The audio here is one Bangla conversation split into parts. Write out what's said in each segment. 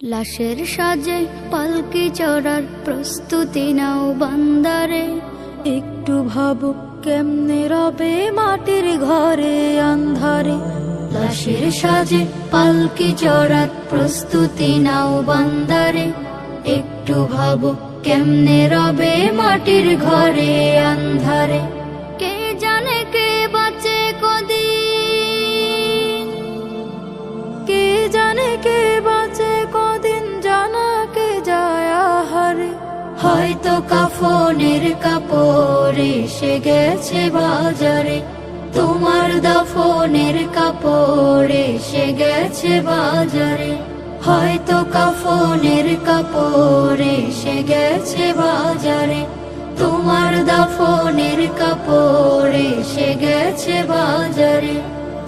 লাশের সাজে পালকি চড়ার প্রস্তুতি নাও বান্দারে। একটু ভাবো কেমনে রবে মাটির ঘরে আন্ধারে। লাশের সাজে পালকি চড়ার প্রস্তুতি নাও বান্দারে। একটু ভাবো কেমনে রবে মাটির ঘরে আন্ধারে। কে জানে কে বাঁচে কদিন, কে জানে কে বাঁচে কদিন, জানা কে যায় আহারে। হয়তো কাফনের কাপড় এসে গেছে বাজারে, তোমার দাফনের কাপড় এসে গেছে বাজারে। হয়তো কাফনের কাপড় এসে গেছে বাজারে, তোমার দাফনের কাপড় এসে গেছে বাজারে।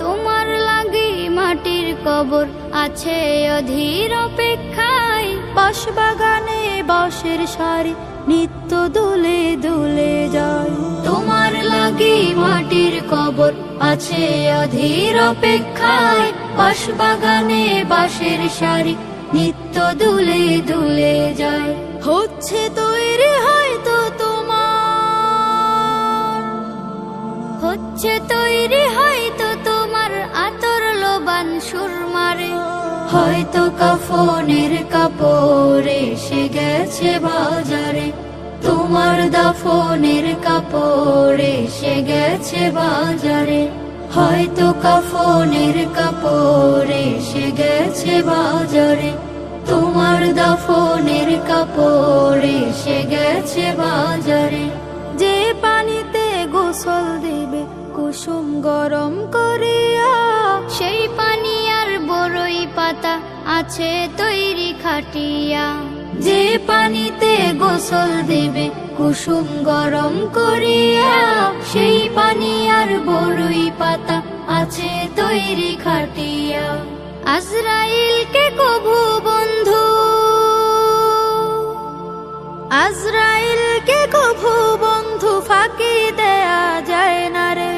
তোমার লাগি মাটির কবর আছে অধীর অপেক্ষায়। বাঁশ বাগানে বাঁশের সারি নিত্য দুলে দুলে যায়। তোমার লাগি মাটির কবর আছে অধীর অপেক্ষায়। বাঁশ বাগানে বাঁশের সারি নিত্য দুলে দুলে যায়। হচ্ছে তৈরি হয়তো তোমার, হচ্ছে তৈরি হয়তো তোমার আতর লোবান সুরমারে। হয়তো কাফনের কাপড় এসে গেছে বাজারে, তোমার দাফনের কাপড় এসে গেছে বাজারে। হয়তো কাফনের কাপড় এসে গেছে বাজারে, তোমার দাফনের কাপড় এসে গেছে বাজারে। যে পানিতে গোসল দিবে কুসুম গরম করিয়া, সেই পানি আর বড়ই পাতা আছে তৈরি খাটিয়া। যে পানিতে গোসল দিবে কুসুম গরম করিয়া, সেই পানি আর বড়ই পাতা আছে তৈরি খাটিয়া। আজরাইলকে কভু বন্ধু, আজরাইলকে কভু বন্ধু ফাঁকি দেয়া যায় না রে।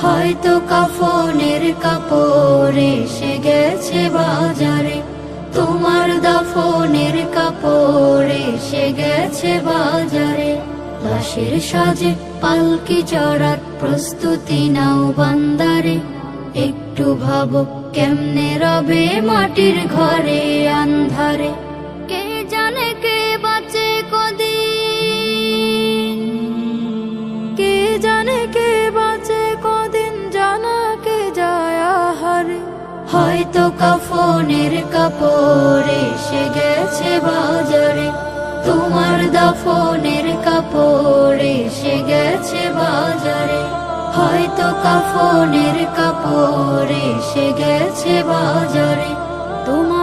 হয়তো কাফনের কাপড় এসে গেছে বাজারে, তোমার দাফনের কাপড় এসে গেছে বাজারে। লাশের সাজে পালকি চড়ার প্রস্তুতি নাও বান্দারে। একটু ভাবো কেমনে রবে মাটির ঘরে আন্ধারে। কে জানে কে বাঁচে কদিন, কে জানে কে বাঁচে কদিন, জানা কে যায় আহারে। হয়তো কাফনের কাপড় এসে গেছে বাজারে, তোমার দাফনের কাপড় এসে গেছে বাজারে। হয়তো কাফনের কাপড় এসে গেছে বাজারে, তোমার